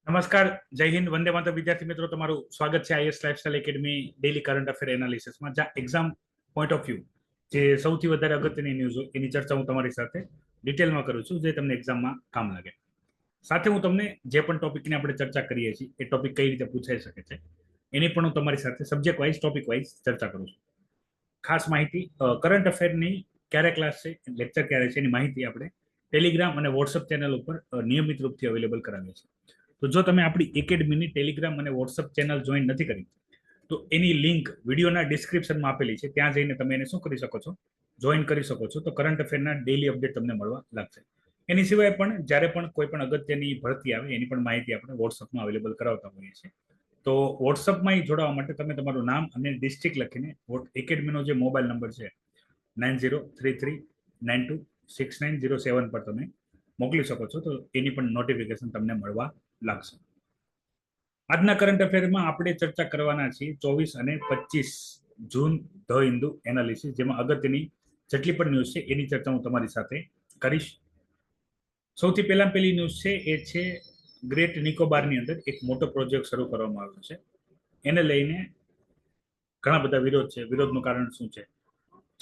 નમસ્કાર, જય હિન્દ, વંદે માતરમ વિદ્યાર્થી મિત્રો, તમારું સ્વાગત છે IAS lifestyle academy daily current affair એનાલિસિસમાં, જ્યાં એક્ઝામ પોઈન્ટ ઓફ વ્યૂ જે સૌથી વધારે અગત્યની ન્યૂઝ હોય એની ચર્ચા હું તમારી સાથે ડિટેલમાં કરું છું, જે તમને એક્ઝામમાં કામ લાગે. સાથે હું તમને જે પણ ટોપિકની આપણે ચર્ચા કરીએ છીએ એ ટોપિક કઈ રીતે પૂછાઈ શકે છે એની પણ હું તમારી સાથે સબ્જેક્ટ વાઇઝ ટોપિક વાઇઝ ચર્ચા કરું છું. ખાસ માહિતી કરંટ અફેરની ક્યારે ક્લાસ છે, લેક્ચર ક્યારે છે, એની માહિતી આપણે ટેલિગ્રામ અને વોટ્સઅપ ચેનલ ઉપર નિયમિત રૂપથી અવેલેબલ કરાવીએ છીએ. તો જો તમે આપણી એકેડમીની ટેલિગ્રામ અને વોટ્સઅપ ચેનલ જોઈન નથી કરી તો એની લિંક વિડીયોના ડિસ્ક્રિપ્શનમાં આપેલી છે, ત્યાં જઈને તમે એને શું કરી શકો છો, જોઈન કરી શકો છો. તો કરંટ અફેરના ડેલી અપડેટ તમને મળવા લાગશે. એની સિવાય પણ જ્યારે પણ કોઈ પણ અગત્યની ભરતી આવે એની પણ માહિતી આપણે વોટ્સઅપમાં અવેલેબલ કરાવતા હોઈએ છીએ. તો વોટ્સઅપમાં જોડાવા માટે તમે તમારું નામ અને ડિસ્ટ્રિક્ટ લખીને એકેડમીનો જે મોબાઈલ નંબર છે 9033926907 પર તમે મોકલી શકો છો. તો એની પણ નોટિફિકેશન તમને મળવા લાગશે. આજના કરંટ અફેરમાં આપણે ચર્ચા કરવાના છીએ 24 અને 25 જૂન ધ હિન્દુ એનાલિસિસ, જેમાં અગત્યની જેટલી પણ ન્યૂઝ છે એની ચર્ચા હું તમારી સાથે કરીશ. સૌથી પહેલી ન્યૂઝ છે એ છે ગ્રેટ નિકોબારની અંદર એક મોટો પ્રોજેક્ટ શરૂ કરવામાં આવ્યો છે. એને લઈને ઘણા બધા વિરોધ છે. વિરોધનું કારણ શું છે,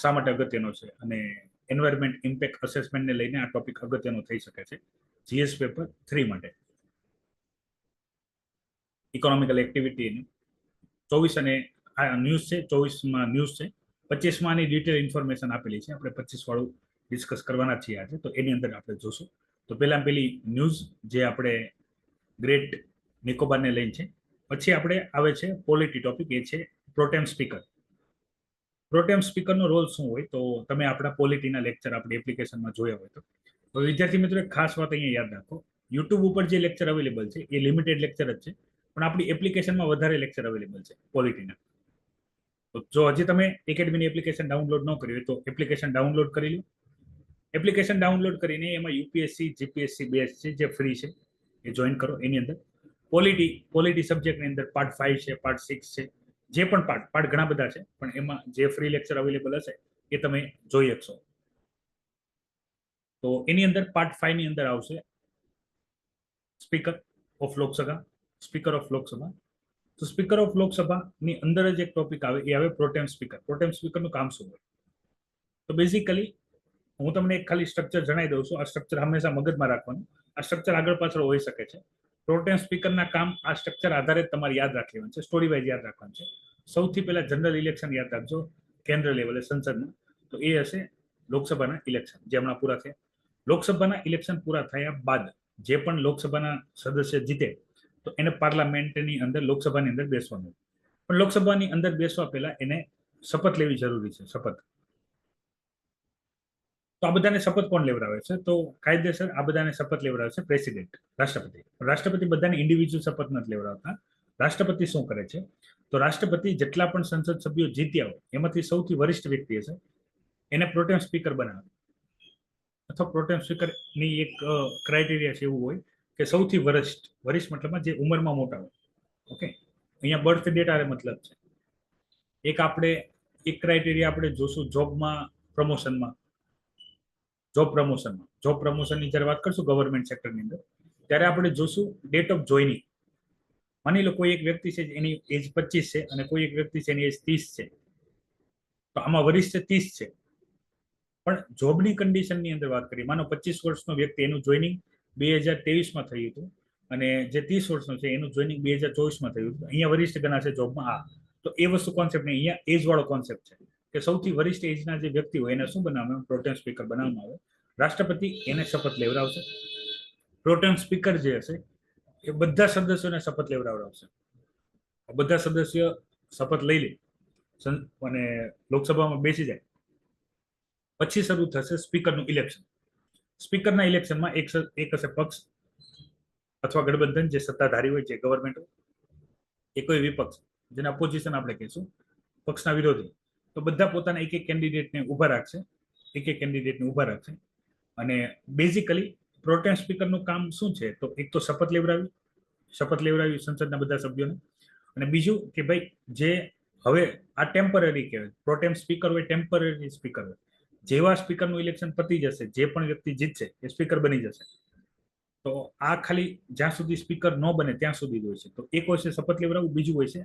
શા માટે અગત્યનો છે, અને એન્વાયરમેન્ટ ઇમ્પેક્ટ અસેસમેન્ટને લઈને આ ટોપિક અગત્યનો થઈ શકે છે જીએસ પેપર 3 માટે. ઇકોનોમિકલ એક્ટિવિટી 24 અને આ ન્યૂઝ છે, 24માં ન્યૂઝ છે, 25માં ની ડિટેલ ઇન્ફોર્મેશન આપેલી છે. આપણે 25 વાળું ડિસ્કસ કરવાના છીએ આજે, તો એની અંદર આપણે જોશું. તો પહેલી ન્યૂઝ જે આપણે ગ્રેટ નિકોબારને લઈને છે. પછી આપણે આવે છે પોલિટી ટોપિક, એ છે પ્રોટેમ સ્પીકર. પ્રોટેમ સ્પીકરનો રોલ શું હોય, તો તમે આપણા પોલિટીના લેક્ચર આપણી એપ્લિકેશનમાં જોયા હોય તો વિદ્યાર્થી મિત્રો એક ખાસ વાત અહીંયા યાદ રાખો, યુટ્યુબ ઉપર જે લેક્ચર અવેલેબલ છે એ લિમિટેડ લેક્ચર જ છે, પણ આપણી એપ્લિકેશનમાં વધારે લેક્ચર અવેલેબલ છે પોલિટીના. તો જો હજી તમે એકેડમીની એપ્લિકેશન ડાઉનલોડ ન કરી હોય તો એપ્લિકેશન ડાઉનલોડ કરી લો. એપ્લિકેશન ડાઉનલોડ કરીને એમાં યુપીએસસી જીપીએસસી બેચ છે જે ફ્રી છે એ જોઈન કરો. એની અંદર પોલિટી સબ્જેક્ટની અંદર પાર્ટ 5 છે, પાર્ટ 6 છે, જે પણ પાર્ટ ઘણા બધા છે, પણ એમાં જે ફ્રી લેક્ચર અવેલેબલ હશે એ તમે જોઈ શકશો. તો એની અંદર પાર્ટ 5 ની અંદર આવશે speaker of Lok Sabha. Speaker of Lok Sabha, તો સ્પીકર ઓફ લોકસભાની અંદર જ એક ટોપિક આવે, એ આવે પ્રોટેમ સ્પીકર. પ્રોટેમ સ્પીકરનું કામ શું હોય, તો બેઝિકલી હું તમને એક ખાલી સ્ટ્રક્ચર જણાવી દઉં છું. આ સ્ટ્રક્ચર હંમેશા મગજમાં રાખવાનું. આ સ્ટ્રક્ચર આગળ પાછળ હોઈ શકે છે. પ્રોટેમ સ્પીકરના કામ આ સ્ટ્રક્ચર આધારે તમારે યાદ રાખવાનું છે, સ્ટોરી વાઇઝ યાદ રાખવાનું છે. સૌથી પહેલા જનરલ ઇલેક્શન યાદ રાખજો, કેન્દ્ર લેવલે સંસદના. તો એ હશે લોકસભાના ઇલેક્શન જે હમણાં પૂરા થયા. લોકસભાના ઇલેક્શન પૂરા થયા બાદ જે પણ લોકસભાના સદસ્ય જીતે તો એને પાર્લામેન્ટની અંદર, લોકસભાની અંદર બેસવાનું. પણ લોકસભાની અંદર બેસવા પહેલા એને શપથ લેવી જરૂરી છે. શપથ, તો આ બધાને શપથ કોણ લેવડાવે છે, તો કાયદેસર આ બધાને શપથ લેવડાવે છે પ્રેસિડેન્ટ, રાષ્ટ્રપતિ. રાષ્ટ્રપતિ બધાને ઇન્ડિવિજ્યુઅલ શપથ નથી લેવડાવતા. રાષ્ટ્રપતિ શું કરે છે, તો રાષ્ટ્રપતિ જેટલા પણ સંસદ સભ્યો જીત્યા હોય એમાંથી સૌથી વરિષ્ઠ વ્યક્તિ હશે એને પ્રોટેમ સ્પીકર બનાવે. અથવા પ્રોટેમ સ્પીકરની એક ક્રાઇટેરિયા છે એવું હોય કે સૌથી વરિષ્ઠ મતલબમાં જે ઉંમરમાં મોટા હોય. ઓકે, અહીંયા બર્થ ડેટ આરે મતલબ છે. એક આપણે એક ક્રાઇટેરિયા આપણે જોશું પ્રમોશનમાં. જોબ પ્રમોશનની જ્યારે વાત કરશું ગવર્મેન્ટ સેક્ટરની અંદર, ત્યારે આપણે જોશું ડેટ ઓફ જોઈનિંગ. માની લો કોઈ એક વ્યક્તિ છે એની એજ 25 છે અને કોઈ એક વ્યક્તિ છે એની એજ 30 છે, તો આમાં વરિષ્ઠ 30 છે. પણ જોબની કન્ડિશનની અંદર વાત કરીએ, માનો 25 વર્ષનો વ્યક્તિ એનું જોઈનિંગ 2023માં થયું હતું અને જે 30 વર્ષનો છે એનું જોઈનિંગ 2024માં થયું હતું. અહીંયા વરિષ્ઠ ગણાશે જોબમાં. આ તો એ વસ્તુ કોન્સેપ્ટ નહીં, અહીંયા એજ વાળો કોન્સેપ્ટ છે કે સૌથી વરિષ્ઠ એજના જે વ્યક્તિ હોય એને શું બનાવવામાં, પ્રોટેમ સ્પીકર બનાવવામાં આવે. રાષ્ટ્રપતિ એને શપથ લેવડાવશે. પ્રોટેમ સ્પીકર જે હશે એ બધા સદસ્યોને શપથ લેવડાવશે. બધા સદસ્ય શપથ લઈ લે અને લોકસભામાં બેસી જાય પછી શરૂ થશે સ્પીકરનું ઇલેક્શન. સ્પીકરના ઇલેક્શનમાં એક હશે પક્ષ અથવા ગઠબંધન જે સત્તાધારી હોય, જે ગવર્મેન્ટ હોય, એ કોઈ વિપક્ષ જેને અપોઝિશન આપણે કહીશું, પક્ષના વિરોધી. તો બધા પોતાના એક કેન્ડિડેટને ઊભા રાખશે. અને બેઝિકલી પ્રોટેમ સ્પીકરનું કામ શું છે, તો એક તો શપથ લેવડાવી સંસદના બધા સભ્યોને. અને બીજું કે ભાઈ જે હવે આ ટેમ્પરરી કહેવાય, પ્રોટેમ સ્પીકર હોય ટેમ્પરરી સ્પીકર હોય. જેવા સ્પીકરનું ઇલેક્શન પતી જશે, જે પણ વ્યક્તિ જીતશે એ સ્પીકર બની જશે. તો આ ખાલી જ્યાં સુધી સ્પીકર ન બને ત્યાં સુધી જ હોય છે. તો એક હોય છે શપથ લેવડાવવું, બીજું હોય છે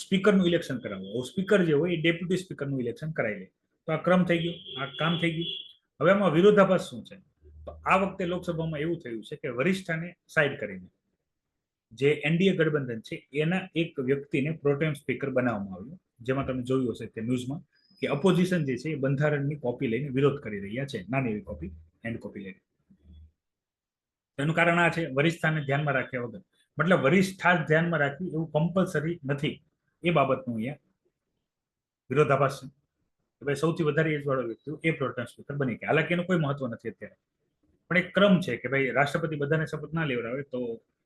સ્પીકરનું ઇલેક્શન કરાવવું. સ્પીકર જે હોય એ ડેપ્યુટી સ્પીકરનું ઇલેક્શન કરાવી લે. તો આ ક્રમ થઈ ગયો, આ કામ થઈ ગયું. હવે આમાં વિરોધાભાસ શું છે? તો આ વખતે લોકસભામાં એવું થયું છે કે વરિષ્ઠાને સાઈડ કરીને જે એનડીએ ગઠબંધન છે એના એક વ્યક્તિને પ્રોટેમ સ્પીકર બનાવવામાં આવ્યું, જેમાં તમે જોયું હશે તે ન્યૂઝમાં કે અપોઝિશન જે છે એ બંધારણની કોપી લઈને વિરોધ કરી રહ્યા છે, નાની એવી કોપી, હેન્ડ કોપી લઈને. એનું કારણ આ છે વરિષ્ઠાને ધ્યાનમાં રાખ્યા વગર, મતલબ વરિષ્ઠા ધ્યાનમાં રાખવી એવું કમ્પલસરી નથી, એ બાબતનું અહીંયા વિરોધાભાસ છે. ભાઈ સૌથી વધારે એજ વાળો વ્યક્તિ એ પ્રોટેમ સ્પીકર બની ગયા. હાલાકી એનું કોઈ મહત્વ નથી અત્યારે, પણ એક ક્રમ છે કે ભાઈ રાષ્ટ્રપતિ બધાને શપથ ના લેવડાવે તો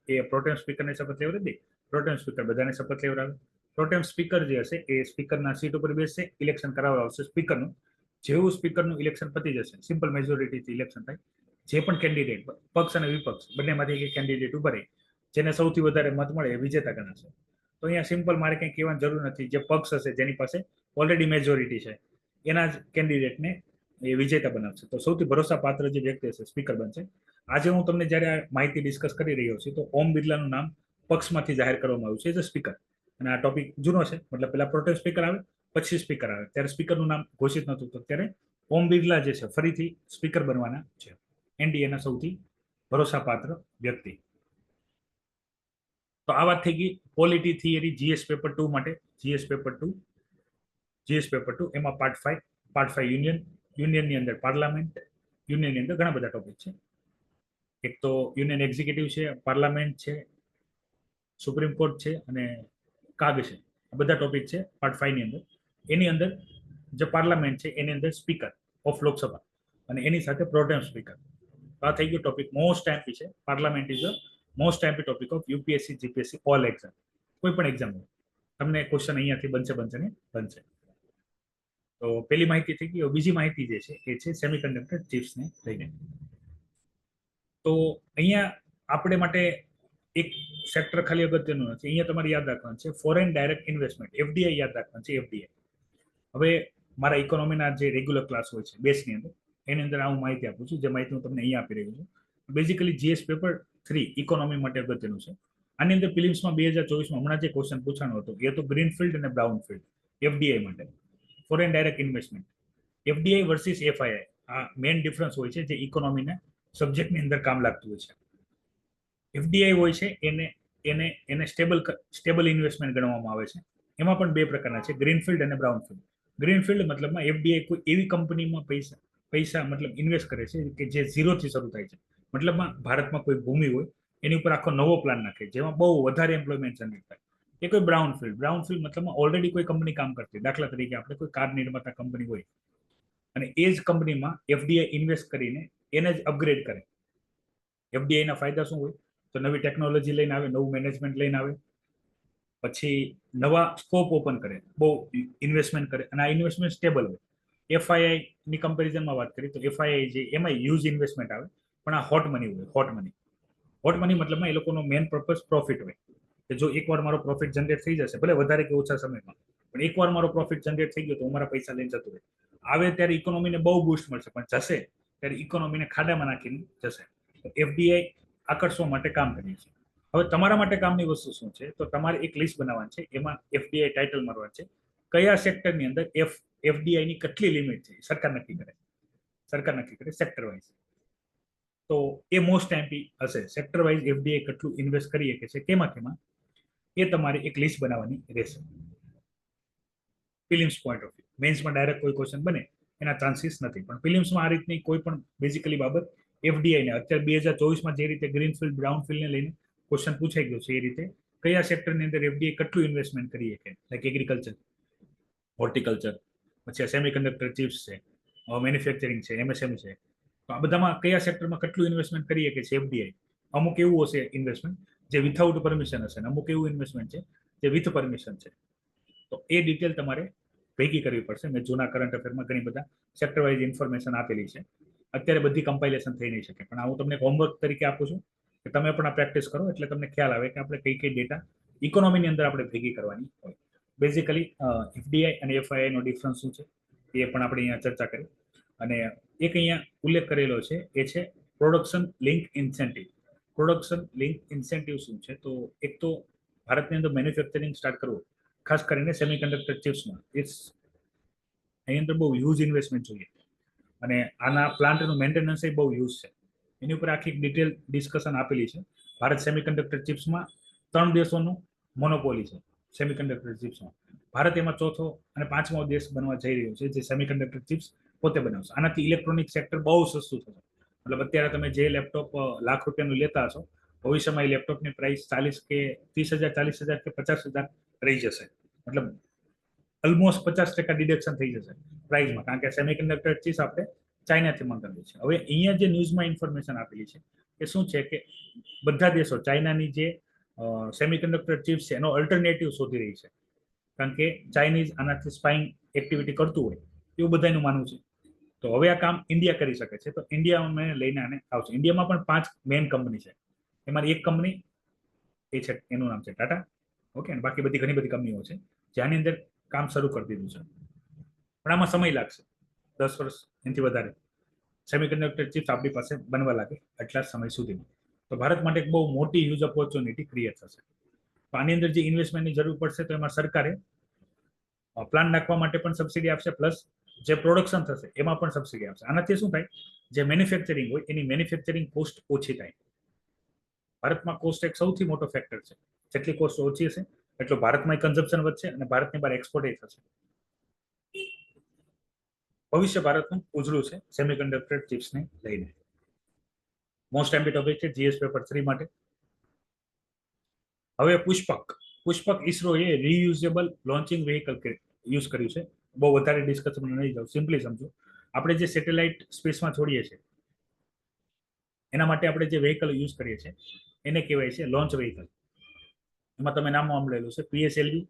એ પ્રોટેમ સ્પીકરને શપથ લેવડાવી દે, પ્રોટેમ સ્પીકર બધાને શપથ લેવડાવે. પ્રોટેમ સ્પીકર જે હશે એ સ્પીકરના સીટ ઉપર બેસશે, ઇલેક્શન કરાવવા આવશે સ્પીકરનું. જેવું સ્પીકરનું ઇલેક્શન પતી જશે, સિમ્પલ મેજોરિટીથી ઇલેક્શન થાય, જે પણ કેન્ડિડેટ પક્ષ અને વિપક્ષ બંનેમાંથી એક કેન્ડિડેટ ઉભા રહે, જેને સૌથી વધારે મત મળે એ વિજેતા ગણાશે. તો અહીંયા સિમ્પલ મારે કંઈ કહેવાની જરૂર નથી, જે પક્ષ હશે જેની પાસે ઓલરેડી મેજોરિટી છે એના જ કેન્ડિડેટને એ વિજેતા બનાવશે. તો સૌથી ભરોસાપાત્ર જે વ્યક્તિ હશે સ્પીકર બનશે. આજે હું તમને જ્યારે આ માહિતી ડિસ્કસ કરી રહ્યો છું તો ઓમ બિરલાનું નામ પક્ષમાંથી જાહેર કરવામાં આવ્યું છે એઝ અ સ્પીકર. અને આ ટોપિક જૂનો છે, મતલબ પેલા પ્રોટેમ સ્પીકર આવે પછી સ્પીકર આવે, ત્યારે સ્પીકરનું નામ ઘોષિત નહોતું. તો ત્યારે ઓમ બિરલા જે છે ફરીથી સ્પીકર બનવાના છે, એનડીએના સૌથી ભરોસાપાત્ર વ્યક્તિ. તો આ વાત થઈ ગઈ પોલિટી થિયરી જીએસ પેપર 2 માટે. જીએસ પેપર 2 એમાં પાર્ટ 5 યુનિયન, યુનિયનની અંદર પાર્લામેન્ટ, યુનિયનની અંદર ઘણા બધા ટોપિક છે. એક તો યુનિયન એક્ઝિક્યુટિવ છે, પાર્લામેન્ટ છે, સુપ્રીમ કોર્ટ છે અને કાગ છે. આ બધા ટોપિક છે પાર્ટ 5 ની અંદર. એની અંદર જે પાર્લામેન્ટ છે એની અંદર સ્પીકર ઓફ લોકસભા અને એની સાથે પ્રોટેમ સ્પીકર. આ થઈ ગયું ટોપિક મોસ્ટ એમ્પી છે. Parliament is a most MP topic of UPSC GPSC all exam. કોઈ પણ એક્ઝામ તમને ક્વેશ્ચન અહીંયાથી બનશે. તો પેલી માહિતી થઈ ગઈ. બીજી માહિતી જે છે એ છે સેમિકન્ડક્ટર ચિપ્સને લઈને. તો અહીંયા આપણે માટે એક સેક્ટર ખાલી અગત્યનું નથી, અહીંયા તમારે યાદ રાખવાનું છે ફોરેન ડાયરેક્ટ ઇન્વેસ્ટમેન્ટ, એફડીઆઈ યાદ રાખવાનું છે. એફડીઆઈ હવે મારા ઇકોનોમીના જે રેગ્યુલર ક્લાસ હોય છે બેસની અંદર, એની અંદર હું માહિતી આપું છું, જે માહિતી હું તમને અહીંયા આપી રહ્યો છું. બેઝિકલી જીએસ પેપર 3 ઇકોનોમી માટે અગત્યનું છે. આની અંદર ફિલિમ્સમાં 2024માં હમણાં જે ક્વેશ્ચન પૂછાનો હતો એ તો ગ્રીનફિલ્ડ અને બ્રાઉનફિલ્ડ એફડીઆઈ માટે, foreign direct investment. FDI versus FII આ મેઇન ડિફરન્સ હોય છે જે ઇકોનોમીના સબ્જેક્ટની અંદર કામ લાગતું હોય છે. એફડીઆઈ હોય છે એને સ્ટેબલ ઇન્વેસ્ટમેન્ટ ગણવામાં આવે છે. એમાં પણ બે પ્રકારના છે, ગ્રીનફિલ્ડ અને બ્રાઉનફિલ્ડ. ગ્રીનફિલ્ડ મતલબમાં એફડીઆઈ કોઈ એવી કંપનીમાં પૈસા મતલબ ઇન્વેસ્ટ કરે છે કે જે ઝીરોથી શરૂ થાય છે. મતલબમાં ભારતમાં કોઈ ભૂમિ હોય એની ઉપર આખો નવો પ્લાન નાખે જેમાં બહુ વધારે એમ્પ્લોયમેન્ટ જનરેટ થાય. એ કોઈ બ્રાઉનફિલ્ડ મતલબમાં ઓલરેડી કોઈ કંપની કામ કરતી, દાખલા તરીકે આપણે કોઈ કાર નિર્માતા કંપની હોય અને એ જ કંપનીમાં એફડીઆઈ ઇન્વેસ્ટ કરીને એને જ અપગ્રેડ કરે. એફડીઆઈના ફાયદા શું હોય? તો નવી ટેકનોલોજી લઈને આવે, નવું મેનેજમેન્ટ લઈને આવે, પછી નવા સ્કોપ ઓપન કરે, બહુ ઇન્વેસ્ટમેન્ટ કરે અને આ ઇન્વેસ્ટમેન્ટ સ્ટેબલ હોય. એફઆઈઆઈ ની કમ્પેરિઝનમાં વાત કરીએ તો એફઆઈઆઈ જે એમાં હ્યુજ ઇન્વેસ્ટમેન્ટ આવે, પણ આ હોટ મની હોય. હોટ મની મતલબમાં એ લોકોનો મેઇન પર્પઝ પ્રોફિટ હોય કે જો એકવાર મારો પ્રોફિટ જનરેટ થઈ જશે, ભલે વધારે કે ઓછા સમયમાં, પણ એકવાર મારો પ્રોફિટ જનરેટ થઈ ગયો તો મારા પૈસા લઈને જતું રહે. આવે ત્યારે ઇકોનોમીને બહુ બૂસ્ટ મળશે, પણ જશે ત્યારે ઇકોનોમીને ખાડામાં નાખીને જશે. એફડીઆઈ આકર્ષવા માટે કામ કરીએ છીએ. હવે તમારા માટે કામની વસ્તુ શું છે? તો તમારે એક લિસ્ટ બનાવવાની છે, એમાં એફડીઆઈ ટાઇટલ મારવાનું છે. કયા સેક્ટરની અંદર એફડીઆઈ ની કેટલી લિમિટ છે સરકાર નક્કી કરે સેક્ટર વાઇઝ. તો એ મોસ્ટ એમ્પી હશે. સેક્ટર વાઇઝ એફડીઆઈ કેટલું ઇન્વેસ્ટ કરી શકે છે કેમાં એ તમારે એક લિસ્ટ બનાવવાની રહેશે. ફિલિમ્સ પોઈન્ટ ઓફ વ્યૂ, મેન્સમાં ડાયરેક્ટ કોઈ ક્વેશ્ચન બને એના ચાન્સીસ નથી, પણ ફિલિમ્સમાં આ રીતની કોઈ પણ બેઝિકલી બાબત એફડીઆઈ ને અત્યારે 2024માં જે રીતે ગ્રીનફિલ્ડ બ્રાઉનફિલ્ડ ને લઈને ક્વેશ્ચન પૂછાઈ ગયો છે એ રીતે કયા સેક્ટરની અંદર એફડીઆઈ કેટલું ઇન્વેસ્ટમેન્ટ કરી શકે, લાઈક એગ્રીકલ્ચર, હોર્ટિકલ્ચર, પછી સેમિકન્ડક્ટર ચિપ્સ છે, મેન્યુફેક્ચરિંગ છે, એમએસએમઈ છે. તો આ બધામાં કયા સેક્ટરમાં કેટલું ઇન્વેસ્ટમેન્ટ કરી શકે છે એફડીઆઈ. અમુક એવું હશે ઇન્વેસ્ટમેન્ટ જે વિથઆઉટ પરમિશન હશે, અમુક એવું ઇન્વેસ્ટમેન્ટ છે જે વિથ પરમિશન છે. તો એ ડિટેલ તમારે ભેગી કરવી પડશે. મેં જૂના કરંટ અફેરમાં ઘણી બધા સેક્ટર વાઇઝ ઇન્ફોર્મેશન આપેલી છે. અત્યારે બધી કમ્પાઇલેશન થઈ નહીં શકે, પણ હું તમને હોમવર્ક તરીકે આપું છું કે તમે પણ આ પ્રેક્ટિસ કરો એટલે તમને ખ્યાલ આવે કે આપણે કઈ ડેટા ઇકોનોમીની અંદર આપણે ભેગી કરવાની હોય. બેઝિકલી એફડીઆઈ અને એફઆઈઆઈ નો ડિફરન્સ શું છે એ પણ આપણે અહીંયા ચર્ચા કરી. અને એક અહીંયા ઉલ્લેખ કરેલો છે એ છે production link incentive. Production link incentive શું છે? તો એક તો ભારતની અંદર મેન્યુફેક્ચરિંગ સ્ટાર્ટ કરવું, ખાસ કરીને સેમિકન્ડક્ટર ચિપ્સમાં, એની અંદર બહુ હ્યુજ ઇન્વેસ્ટમેન્ટ જોઈએ અને આના પ્લાન્ટનું મેન્ટેનન્સ બહુ યુઝ છે. એની ઉપર આખી ડિટેલ ડિસ્કશન આપેલી છે. ભારત સેમિકન્ડક્ટર ચિપ્સમાં 3 દેશોનું મોનોપોલી છે સેમિકન્ડક્ટર ચિપ્સમાં. ભારત એમાં ચોથો અને 5મો દેશ બનવા જઈ રહ્યો છે જે સેમિકન્ડક્ટર ચિપ્સ પોતે બનાવશે. આનાથી ઇલેક્ટ્રોનિક સેક્ટર બહુ સસ્તું થશે. મતલબ અત્યારે તમે જે લેપટોપ લાખ રૂપિયાનું લેતા હશો, ભવિષ્યમાં એ લેપટોપની પ્રાઇસ 40 કે 30,000, 40,000 કે 50,000 રહી જશે. મતલબ ઓલમોસ્ટ 50% ડિડક્શન થઈ જશે પ્રાઇસમાં, કારણ કે સેમિકન્ડક્ટર ચિપ્સ આપણે ચાઇનાથી મંગાવીએ છીએ. હવે અહીંયા જે ન્યૂઝમાં ઇન્ફોર્મેશન આપેલી છે કે શું છે કે બધા દેશો ચાઇનાની જે સેમિકન્ડક્ટર ચિપ્સ છે એનો અલ્ટરનેટિવ શોધી રહી છે, કારણ કે ચાઇનીઝ આનાથી સ્પાઇંગ એક્ટિવિટી કરતું હોય એવું બધાનું માનવું છે. તો હવે આ કામ ઇન્ડિયા કરી શકે છે. તો ઇન્ડિયામાં લઈને આને આવશે. ઇન્ડિયામાં પણ 5 મેઇન કંપની છે. એમાંથી એક કંપની એ છે, એનું નામ છે ટાટા. ઓકે, અને બાકી બધી ઘણી બધી કંપનીઓ છે જેની અંદર કામ શરૂ કરી દીધું છે. પણ આમાં સમય લાગશે, 10 વર્ષ એનાથી વધારે સેમિકન્ડક્ટર ચિપ્સ આપણી પાસે બનવા લાગે એટલા સમય સુધીમાં. તો ભારત માટે એક બહુ મોટી હ્યુજ ઓપોર્ચ્યુનિટી ક્રિએટ થશે. તો આની અંદર જે ઇન્વેસ્ટમેન્ટની જરૂર પડશે તો એમાં સરકારે પ્લાન નાખવા માટે પણ સબસિડી આપશે, પ્લસ જે પ્રોડક્શન થશે એમાં પણ સબસિડી આપશે. આનાથી શું થાય, જે મેન્યુફેક્ચરિંગ હોય એની મેન્યુફેક્ચરિંગ કોસ્ટ ઓછી થાય. ભારતમાં કોસ્ટ એક સૌથી મોટો ફેક્ટર છે. જેટલી કોસ્ટ ઓછી હશે એટલું ભારતમાં કન્ઝમ્પશન વધશે અને ભારતની બહાર એક્સપોર્ટ થશે. ભવિષ્ય ભારતનું ઉજળું છે સેમિકન્ડક્ટર ચિપ્સને લઈને. મોસ્ટ એમ્બી ટોપિક છે જીએસ પેપર 3 માટે. હવે પુષ્પક ઇસરોએ રીયુઝેબલ લોન્ચિંગ વ્હીકલ યુઝ કર્યું છે. બહુ વધારે ડિસ્કશન નહીં જાઉં, સિમ્પલી સમજો. આપણે જે સેટેલાઇટ સ્પેસમાં છોડીએ છીએ એના માટે આપણે જે વ્હીકલ યુઝ કરીએ છીએ એને કહેવાય છે લોન્ચ વ્હીકલ. એમાં તમે નામ સાંભળેલું છે પીએસએલવી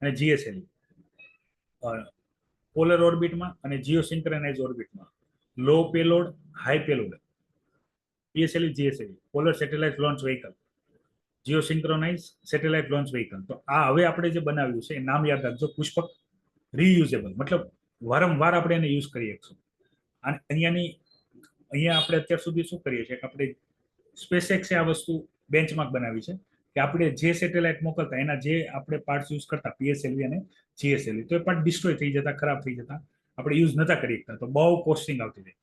અને જીએસએલવી. પોલર ઓર્બિટમાં અને જીઓસિન્ક્રનાઇઝ ઓર્બિટમાં low payload, high payload. PSLV, GSLV polar satellite launch vehicle, geosynchronous satellite launch vehicle. તો આ હવે આપણે જે બનાવ્યું છે એ નામ યાદ રાખજો, પુષ્પક રીયુઝેબલ. મતલબ વારંવાર આપણે એને યુઝ કરી શકશું. અને અહીંયા આપણે અત્યાર સુધી શું કરીએ છીએ કે આપણે સ્પેસએક્સે આ વસ્તુ બેન્ચમાર્ક બનાવી છે કે આપણે જે સેટેલાઇટ મોકલતા એના જે આપણે પાર્ટ્સ યુઝ કરતા પીએસએલવી અને જીએસએલવી, તો એ પાર્ટ ડિસ્ટ્રોય થઈ જતા, ખરાબ થઈ જતા, આપણે યુઝ નતા કરી શકતા, તો બહુ કોસ્ટિંગ આવતી હતી.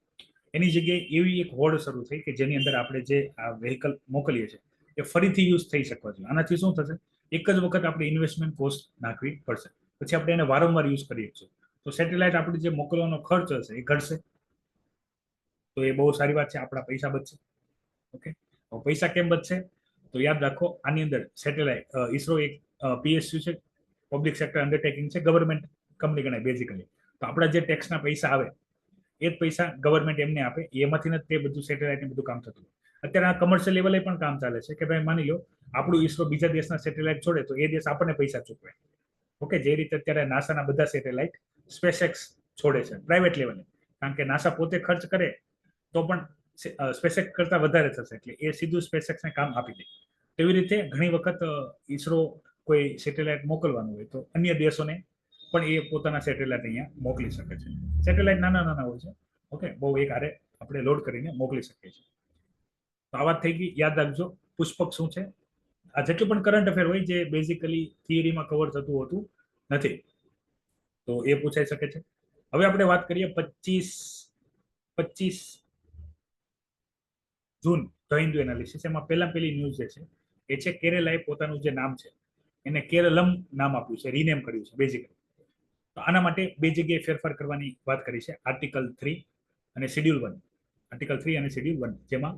એની જગ્યાએ એવી એક હોડ શરૂ થઈ કે જેની અંદર આપણે જે આ વ્હીકલ મોકલીએ છીએ એ ફરીથી યુઝ થઈ શકવા જોઈએ. આનાથી શું થશે, એક જ વખત આપણે ઇન્વેસ્ટમેન્ટ કોસ્ટ નાખવી પડશે, પછી આપણે એને વારંવાર યુઝ કરી શકીશું. તો સેટેલાઇટ આપણે જે મોકલવાનો ખર્ચ હશે એ ઘટશે. તો એ બહુ સારી વાત છે, આપણા પૈસા બચશે. ઓકે, પૈસા કેમ બચશે તો યાદ રાખો, આની અંદર સેટેલાઇટ ઇસરો એક પીએસયુ છે, પબ્લિક સેક્ટર અન્ડરટેકિંગ છે, ગવર્મેન્ટ કંપની ગણાય બેઝિકલી. તો આપણા જે ટેક્સના પૈસા આવે એ જ પૈસા ગવર્મેન્ટ એમને આપે, એમાંથી તે બધું સેટેલાઇટ બધું કામ થતું. અત્યારે આ કમર્શિયલ લેવલે પણ કામ ચાલે છે કે ભાઈ માની લો આપણું ઇસરો બીજા દેશના સેટેલાઇટ છોડે તો એ દેશ આપણને પૈસા ચૂકવે. ઓકે, જે રીતે અત્યારે નાસાના બધા સેટેલાઇટ સ્પેસએક્સ છોડે છે પ્રાઇવેટ લેવલે, કારણ કે નાસા પોતે ખર્ચ કરે તો પણ સ્પેસએક્સ કરતા વધારે થશે, એટલે એ સીધું સ્પેસએક્સને કામ આપી દે. તેવી રીતે ઘણી વખત ઇસરો કોઈ સેટેલાઇટ મોકલવાનું હોય તો અન્ય દેશોને પણ એ પોતાના સેટેલાઇટ અહીંયા મોકલી શકે છે. સેટેલાઇટ નાના નાના હોય છે. ઓકે, બહુ એક આરે આપણે લોડ કરીને મોકલી શકીએ છીએ. તો આ વાત થઈ ગઈ, યાદ રાખજો પુષ્પક શું છે. આ જેટલું પણ કરંટ અફેર હોય જે બેઝિકલી થિયરીમાં કવર થતું હોતું નથી, તો એ પૂછાઈ શકે છે. હવે આપણે વાત કરીએ 25 જૂન ધ હિન્દુ એનાલિસિસ. એમાં પહેલી ન્યૂઝ જે છે એ છે કેરેલાએ પોતાનું જે નામ છે એને કેરલમ નામ આપ્યું છે, રીનેમ કર્યું છે બેઝિકલી. તો આના માટે બે જગ્યાએ ફેરફાર કરવાની વાત કરી છે, આર્ટિકલ 3 અને શેડ્યુલ 1. આર્ટિકલ 3 અને શેડ્યુલ 1 જેમાં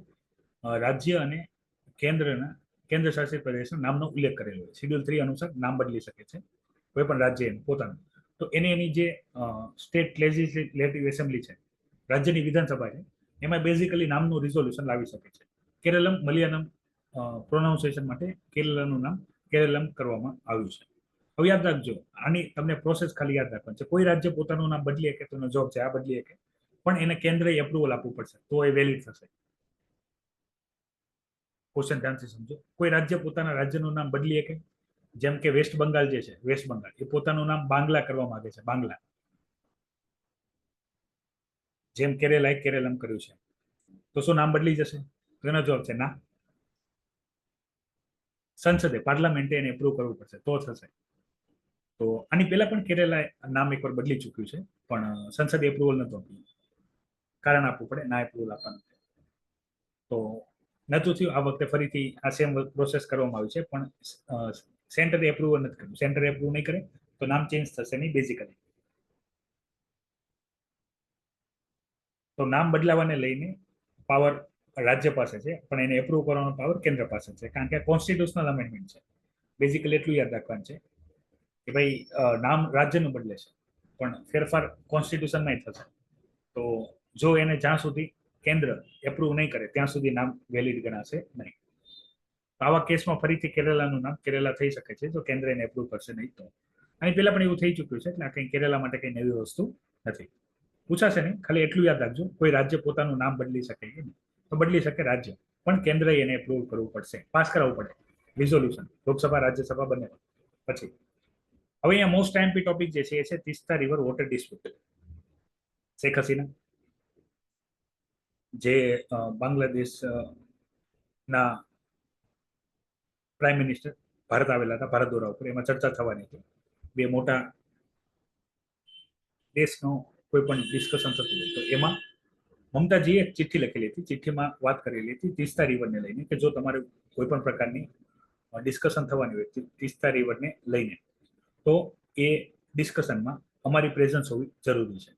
રાજ્ય અને કેન્દ્ર શાસિત પ્રદેશના નામનો ઉલ્લેખ કરેલો હોય. શેડ્યુલ 3 અનુસાર નામ બદલી શકે છે કોઈ પણ રાજ્ય પોતાનું. તો એની જે સ્ટેટ લેજિસ્લેટિવ એસેમ્બલી છે, રાજ્યની વિધાનસભા છે, એમાં બેઝિકલી નામનું રિઝોલ્યુશન લાવી શકે છે. કેરલમ મલયાલમ પ્રોનાઉન્સિએશન માટે કેરલાનું નામ કેરલમ કરવામાં આવ્યું છે. હવે યાદ રાખજો, આની તમને પ્રોસેસ ખાલી યાદ રાખવાની છે. કોઈ રાજ્ય પોતાનું નામ બદલી શકે તો એનો જવાબ છે આ બદલી શકે, પણ એને કેન્દ્રએ એપ્રુવલ આપવું પડશે તો એ વેલિડ થશે. ક્વેશ્ચન ધ્યાનથી સમજો. કોઈ રાજ્ય પોતાના રાજ્યનું નામ બદલી શકે, જેમ કે વેસ્ટ બંગાળ જે છે, વેસ્ટ બંગાળ એ પોતાનું નામ બાંગ્લા કરવા માંગે છે, બાંગ્લા, જેમ કેરેલાએ કેરલમ કર્યું છે, તો શું નામ બદલી જશે? તો એનો જવાબ છે ના. સંસદે પાર્લામેન્ટે એને એપ્રુવ કરવું પડશે તો થશે. તો આની પહેલા પણ કેરેલા નામ એકવાર બદલી ચૂક્યું છે, પણ સંસદે એપ્રુવલ નહોતું આપ્યું, કારણ આપવું પડે, ના એપ્રુવલ આપવાનું. તો નતું થયું. આ વખતે ફરીથી આ સેમ પ્રોસેસ કરવામાં આવી છે, પણ સેન્ટરે એપ્રુવલ નથી કર્યું. સેન્ટર એપ્રુવ નહીં કરે તો નામ ચેન્જ થશે નહીં બેઝિકલી. તો નામ બદલાવાને લઈને પાવર રાજ્ય પાસે છે, પણ એને એપ્રુવ કરવાનો પાવર કેન્દ્ર પાસે છે, કારણ કે કોન્સ્ટિટ્યુશનલ અમેન્ડમેન્ટ છે. બેઝિકલી એટલું યાદ રાખવાનું છે કે ભાઈ નામ રાજ્યનું બદલે છે, પણ ફેરફાર કોન્સ્ટિટ્યુશનમાં થશે. તો જો એને જ્યાં સુધી કેન્દ્ર એપ્રુવ નહીં કરે ત્યાં સુધી નામ વેલિડ ગણાશે નહીં. તો આવા કેસમાં ફરીથી કેરેલાનું નામ કેરેલા થઈ શકે છે જો કેન્દ્ર એને એપ્રુવ કરશે નહીં તો. આની પહેલા પણ એવું થઈ ચૂક્યું છે, એટલે આ કંઈ કેરેલા માટે કંઈ નવી વસ્તુ નથી. પૂછાશે નહીં, ખાલી એટલું યાદ રાખજો, કોઈ રાજ્ય પોતાનું નામ બદલી શકે કે નહીં, તો બદલી શકે રાજ્ય, પણ કેન્દ્રએ એને એપ્રુવ કરવું પડશે, પાસ કરાવવું પડે રિઝોલ્યુશન, લોકસભા રાજ્યસભા બંને. પછી હવે અહીંયા મોસ્ટ આઈએમપી ટોપિક જે છે એ છે Teesta river water dispute. Sheikh Hasina જે બાંગ્લાદેશ ના પ્રાઇમ મિનિસ્ટર ભારત આવેલા હતા, ભારત દોરા ઉપર, એમાં ચર્ચા થવાની હતી. બે મોટા દેશનો કોઈ પણ ડિસ્કશન થતું હોય તો એમાં મમતાજીએ એક ચિઠ્ઠી લખેલી હતી. ચિઠ્ઠીમાં વાત કરેલી હતી તીસ્તા રિવરને લઈને કે જો તમારે કોઈ પણ પ્રકારની ડિસ્કશન થવાની હોય તીસ્તા રિવરને લઈને, તો એ ડિસ્કશનમાં અમારી પ્રેઝન્સ હોવી જરૂરી છે,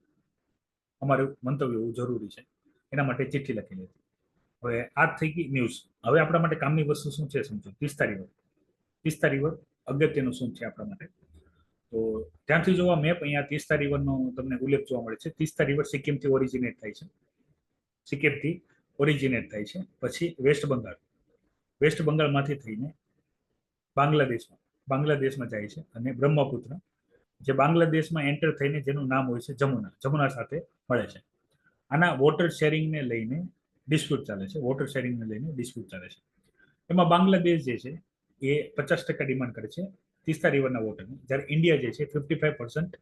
અમારું મંતવ્ય હોવું જરૂરી છે. એના માટે ચિઠ્ઠી લખેલી હતી. હવે આ થઈ ગઈ ન્યૂઝ. હવે આપણા માટે કામની વસ્તુ શું છે સમજો. તીસ્તા રિવર, તીસ્તા રિવર અગત્યનું શું છે આપણા માટે. તો ત્યાંથી જોવા મેપ, અહીંયા તીસ્તા રિવરનો તમને ઉલ્લેખ જોવા મળે છે. તીસ્તા રિવર સિક્કિમથી ઓરિજિનેટ થાય છે, સિક્કિમથી ઓરિજિનેટ થાય છે, પછી વેસ્ટ બંગાળમાંથી થઈને બાંગ્લાદેશમાં જાય છે, અને બ્રહ્મપુત્ર જે બાંગ્લાદેશમાં એન્ટર થઈને જેનું નામ હોય છે જમુના સાથે મળે છે. આના વોટર શેરિંગને લઈને ડિસ્પ્યુટ ચાલે છે, વોટર શેરિંગને લઈને ડિસ્પ્યુટ ચાલે છે. એમાં બાંગ્લાદેશ જે છે એ 50% ડિમાન્ડ કરે છે તીસ્તા રિવરના વોટરની, જ્યારે ઇન્ડિયા જે છે 55%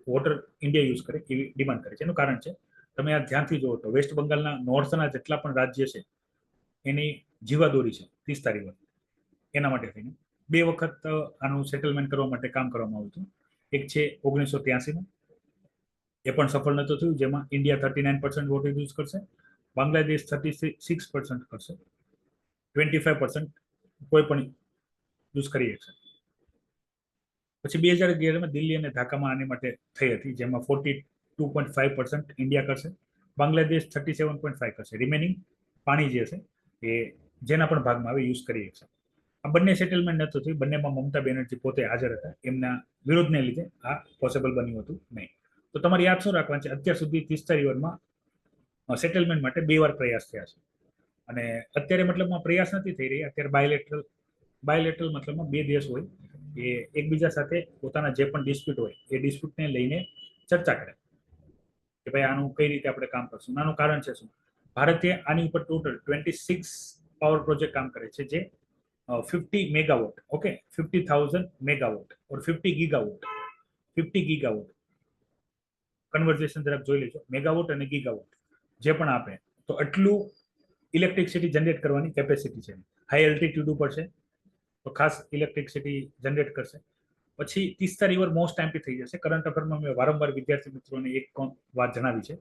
વોટર ઇન્ડિયા યુઝ કરે એવી ડિમાન્ડ કરે છે. એનું કારણ છે, તમે આ ધ્યાનથી જુઓ તો વેસ્ટ બંગાળના નોર્થના જેટલા પણ રાજ્ય છે એની જીવાદોરી છે તીસ્તા રિવર. એના માટે થઈને 2 વખત આનું સેટલમેન્ટ કરવા માટે કામ કરવામાં આવ્યું હતું. એક છે 1983માં, એ પણ સફળ નહોતું થયું, જેમાં ઇન્ડિયા 39% વોટર યુઝ કરશે, બાંગ્લાદેશ 36% કરશે, 25% કોઈ પણ યુઝ કરી શકશે. પછી 2011માં દિલ્હી અને ઢાકામાં આની માટે થઈ હતી, જેમાં 42.5% ઇન્ડિયા કરશે, બાંગ્લાદેશ 37.5 કરશે. રિમેનિંગ પાણી જે છે એ જેના પણ ભાગમાં આવે યુઝ કરી શકશે. આ બંને સેટલમેન્ટ નહોતું થયું, બંનેમાં મમતા બેનર્જી પોતે હાજર હતા, એમના વિરોધને લીધે આ પોસિબલ બન્યું હતું નહીં. તો તમારે યાદ શું રાખવાનું છે, અત્યાર સુધી તીસ્તા રિવરમાં સેટલમેન્ટ માટે 2 વાર પ્રયાસ થયા છે, અને અત્યારે મતલબમાં પ્રયાસ નથી થઈ રહી. અત્યારે બાયલેટરલ મતલબમાં 2 દેશ હોય એ એકબીજા સાથે પોતાના જે પણ ડિસ્પ્યુટ હોય એ ડિસ્પ્યુટને લઈને ચર્ચા કરે કે ભાઈ આનું કઈ રીતે આપણે કામ કરશું. આનું કારણ છે શું, ભારતે આની ઉપર ટોટલ 26 પાવર પ્રોજેક્ટ કામ કરે છે, જે 50 મેગાવોટ, ઓકે, 50,000 મેગાવોટ ઓર 50 ગીગાવોટ કન્વર્ઝેશન જરાક જોઈ લેજો. મેગાવોટ અને ગીગાવોટ જે પણ આપે તો આટલું ઇલેક્ટ્રિસિટી જનરેટ કરવાની કેપેસિટી છે. હાઈ એલ્ટિટ્યુડ ઉપર છે તો ખાસ ઇલેક્ટ્રિસિટી જનરેટ કરશે. પછી તીસ્તા રિવર મોસ્ટ ટાઈમથી થઈ જશે. કરંટ અફેરમાં મેં વારંવાર વિદ્યાર્થી મિત્રોને એક વાત જણાવી છે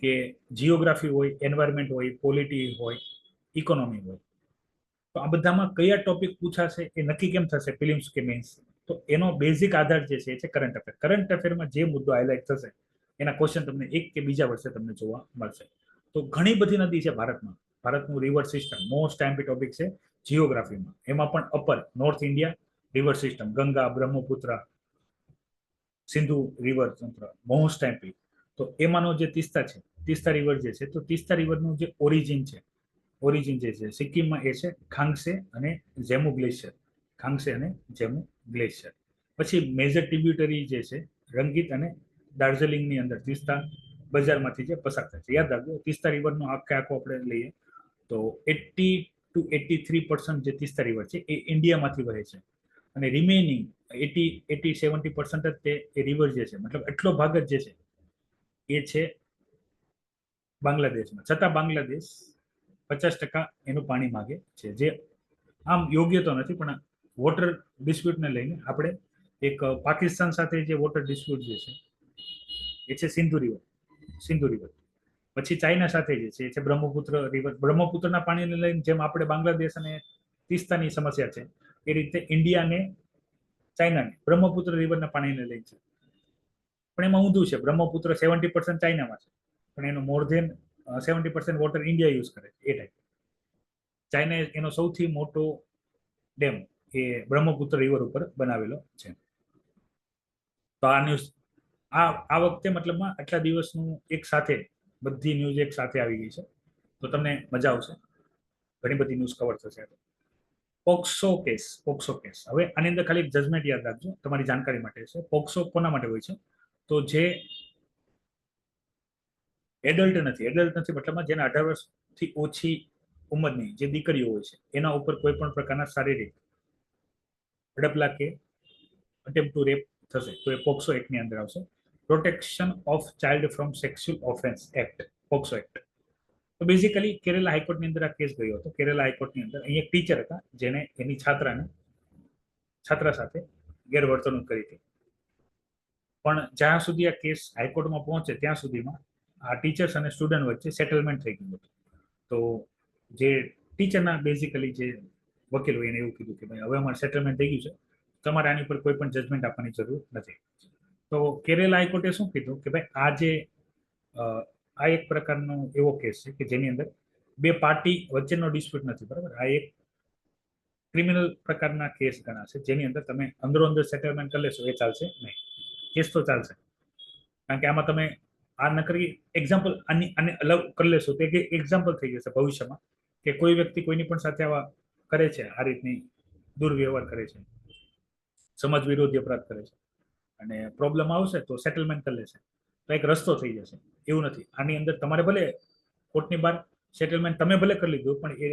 કે જીઓગ્રાફી હોય, એન્વાયરમેન્ટ હોય, પોલિટી હોય, ઇકોનોમી હોય, તો આ બધામાં કયા ટોપિક પૂછાશે એ નક્કી કેમ થશે, ફિલિમ્સ કે મેન્સ, તો એનો બેઝિક આધાર જે છે એ છે કરંટ અફેર. કરંટ અફેરમાં જે મુદ્દો હાઇલાઇટ થશે એના ક્વેશ્ચન તમને એક કે બીજા વર્ષે તમને જોવા મળશે. તો ઘણી બધી નદી છે ભારતમાં. ભારતનું રિવર સિસ્ટમ મોસ્ટ ટાઈમપી ટોપિક છે જીઓગ્રાફીમાં. એમાં પણ upper north India river system, Ganga, Brahmaputra, Sindhu river તંત્ર મોસ્ટ ટાઈમપી. તો એમાંનો જે તીસ્તા છે, તીસ્તા રિવર જે છે, તો તીસ્તા રિવરનું જે ઓરિજિન જે છે સિક્કિમમાં એ છે ખાંગસે અને જેમુ ગ્લેશિયર, ખાંગસે અને જેમુ ગ્લેશિયર. પછી મેજર ટ્રિબ્યુટરી જે છે રંગીત અને દાર્જિલિંગની અંદર તીસ્તા બજારમાંથી જે પસાર થાય છે. યાદ રાખજો, તીસ્તા રિવરનો આખો આપણે લઈએ તો 80 to 83% જે તીસ્તા રિવર છે એ ઇન્ડિયામાંથી વહે છે, અને રિમેનિંગ 80-70% જ તે રિવર જે છે, મતલબ એટલો ભાગ જ જે છે એ છે બાંગ્લાદેશમાં. છતાં બાંગ્લાદેશ 50% એનું પાણી માગે છે, જે આમ યોગ્ય તો નથી. પણ વોટર ડિસ્પ્યુટને લઈને આપણે એક પાકિસ્તાન સાથે જે વોટર ડિસ્પ્યુટ જે છે એ છે સિંધુ રિવર. પછી ચાઇના સાથે જે છે એ છે બ્રહ્મપુત્ર રિવર. બ્રહ્મપુત્રના પાણીને લઈને જેમ આપણે બાંગ્લાદેશ અને તિસ્તાની સમસ્યા છે, એ રીતે ઇન્ડિયા ને ચાઇનાને બ્રહ્મપુત્ર રિવરના પાણીને લઈને છે. પણ એમાં ઊંધું છે, બ્રહ્મપુત્ર 70% ચાઇનામાં છે, પણ એનો more than 70% water India use કરે છે. એ ટાઈપ ચાઇના એનો સૌથી મોટો ડેમ એ બ્રહ્મપુત્ર રિવર ઉપર બનાવેલો છે. તો આ ન્યૂઝ આ વખતે મતલબમાં આટલા દિવસનું એક સાથે બધી ન્યૂઝ એક સાથે આવી ગઈ છે, તો તમને મજા આવશે. ઘણી બધી ન્યૂઝ કવર થશે. POCSO case. હવે આની અંદર ખાલી જજમેન્ટ યાદ રાખજો, તમારી જાણકારી માટે છે. પોક્સો કોના માટે હોય છે? તો જે એડલ્ટ નથી મતલબમાં જેના 18 વર્ષથી ઓછી ઉંમરની જે દીકરીઓ હોય છે, એના ઉપર કોઈ પણ પ્રકારના શારીરિક હડપલા કે અટેમ્પ્ટ ટુ રેપ થશે તો એ પોક્સો એક્ટની અંદર આવશે. Protection of child from sexual offence act, POCSO act. તો બેઝિકલી કેરેલા હાઈકોર્ટની અંદર આ કેસ ગયો હતો. કેરેલા હાઈકોર્ટની અંદર અહીં એક ટીચર હતા જેને એની છાત્રા સાથે ગેરવર્તણૂક કરી હતી. પણ જ્યાં સુધી આ કેસ હાઈકોર્ટમાં પહોંચે ત્યાં સુધીમાં આ ટીચર્સ અને સ્ટુડન્ટ વચ્ચે સેટલમેન્ટ થઈ ગયું હતું. તો જે ટીચરના બેઝિકલી જે વકીલ હોય એને એવું કીધું કે ભાઈ હવે અમારે સેટલમેન્ટ થઈ ગયું છે, તમારે આની પર કોઈ પણ જજમેન્ટ આપવાની જરૂર નથી. તો કેરેલા હાઈકોર્ટે શું કીધું કે ભાઈ આ એક પ્રકારનો એવો કેસ છે કે જેની અંદર બે પાર્ટી વચ્ચેનો ડિસ્પ્યુટ નથી, બરાબર. આ એક ક્રિમિનલ પ્રકારના કેસ ગણાશે, જેની અંદર તમે અંદરો અંદર સેટલમેન્ટ કરી લેશો એ ચાલશે નહીં. કેસ તો ચાલશે, કારણ કે આમાં તમે આ નકરી એક્ઝામ્પલ આને અલગ કરી લેશો તો એક એક્ઝામ્પલ થઈ જશે ભવિષ્યમાં કે કોઈ વ્યક્તિ કોઈની પણ સાથે આવા કરે છે, આ રીતની દુર્વ્યવહાર કરે છે, સમાજ વિરોધી અપરાધ કરે છે, અને પ્રોબ્લેમ આવશે તો સેટલમેન્ટ કરી લેશે તો એક રસ્તો થઈ જશે. એવું નથી. આની અંદર તમારે ભલે કોર્ટની બહાર સેટલમેન્ટ તમે ભલે કરી લીધું પણ એ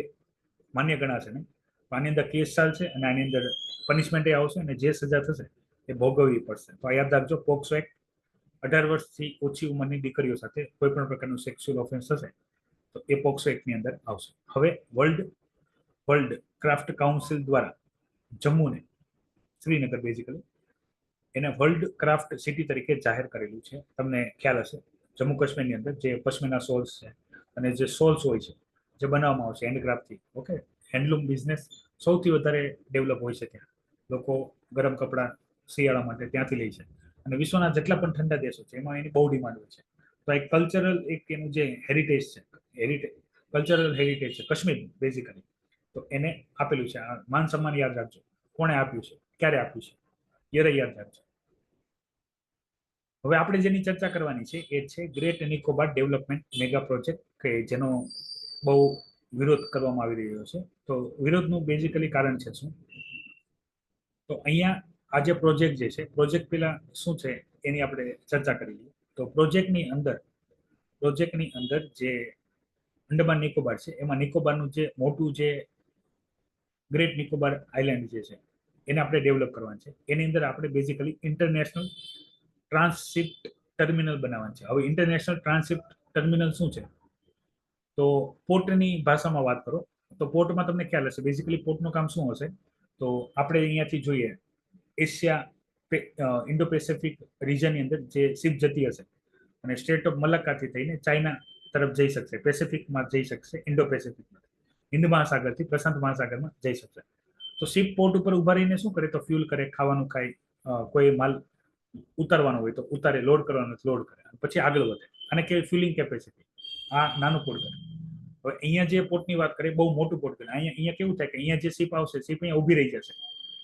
માન્ય ગણાશે નહીં. આની અંદર કેસ ચાલશે અને આની અંદર પનિશમેન્ટ એ આવશે અને જે સજા થશે એ ભોગવવી પડશે. તો આ યાદ રાખજો, પોક્સો એક્ટ 18 વર્ષથી ઓછી ઉંમરની દીકરીઓ સાથે કોઈ પણ પ્રકારનું સેક્સ્યુઅલ ઓફેન્સ થશે તો એ પોક્સો એક્ટની અંદર આવશે. હવે વર્લ્ડ ક્રાફ્ટ કાઉન્સિલ દ્વારા જમ્મુને, શ્રીનગર બેઝિકલી, એને વર્લ્ડ ક્રાફ્ટ સિટી તરીકે જાહેર કરેલું છે. તમને ખ્યાલ હશે જમ્મુ કાશ્મીરની અંદર જે પશ્મિના સોલ્સ છે અને જે સોલ્સ હોય છે જે બનાવવામાં આવશે હેન્ડક્રાફ્ટથી, ઓકે, હેન્ડલૂમ બિઝનેસ સૌથી વધારે ડેવલપ હોય છે ત્યાં. લોકો ગરમ કપડાં શિયાળા માટે ત્યાંથી લે છે અને વિશ્વના જેટલા પણ ઠંડા દેશો છે એમાં એની બહુ ડિમાન્ડ હોય છે. તો એક કલ્ચરલ એક એનું જે હેરિટેજ છે, કલ્ચરલ હેરિટેજ છે કાશ્મીર બેઝિકલી, તો એને આપેલું છે. આ માન સન્માન યાદ રાખજો, કોણે આપ્યું છે, ક્યારે આપ્યું છે, યરે યાદ રાખજો. હવે આપણે જેની ચર્ચા કરવાની છે એ છે great Nicobar development mega project, કે જેનો બહુ વિરોધ કરવામાં આવી રહ્યો છે. તો વિરોધનું બેઝિકલી કારણ છે શું? તો અહીંયા આ જે પ્રોજેક્ટ જે છે, પ્રોજેક્ટ પેલા શું છે એની આપણે ચર્ચા કરી લઈએ. તો પ્રોજેક્ટની અંદર જે અંડમાન નિકોબાર છે એમાં નિકોબારનું જે મોટું જે ગ્રેટ નિકોબાર આઇલેન્ડ જે છે એને આપણે ડેવલપ કરવાનું છે. એની અંદર આપણે બેઝિકલી ઇન્ટરનેશનલ ટ્રાન્સશિપ્ટ ટર્મિનલ બનાવવાનું છે. હવે ઇન્ટરનેશનલ ટ્રાન્સશિપ્ટ ટર્મિનલ શું છે? તો પોર્ટની ભાષામાં વાત કરો તો પોર્ટમાં તમને ખ્યાલ હશે બેઝિકલી પોર્ટનું કામ શું હશે. તો આપણે અહીંયાથી જોઈએ એશિયા ઇન્ડો પેસિફિક રિજનની અંદર જે શિપ જતી હશે અને સ્ટેટ ઓફ મલક્કાથી થઈને ચાઇના તરફ જઈ શકશે, પેસિફિકમાં જઈ શકશે, ઇન્ડો પેસિફિકમાં, હિન્દ મહાસાગરથી પ્રશાંત મહાસાગરમાં જઈ શકશે. તો શિપ પોર્ટ ઉપર ઉભા રહીને શું કરે? તો ફ્યુલ કરે, ખાવાનું ખાય, કોઈ માલ ઉતારવાનો હોય તો ઉતારે, લોડ કરવાનો લોડ કરે, પછી આગળ વધે. અને કે ફ્યુલિંગ કેપેસિટી આ નાનું પોર્ટ કરે. હવે અહીંયા જે પોર્ટની વાત કરીએ બહુ મોટું પોર્ટ કરે. અહીંયા કેવું થાય કે અહીંયા જે શિપ આવશે, શિપ અહીંયા ઊભી રહી જશે,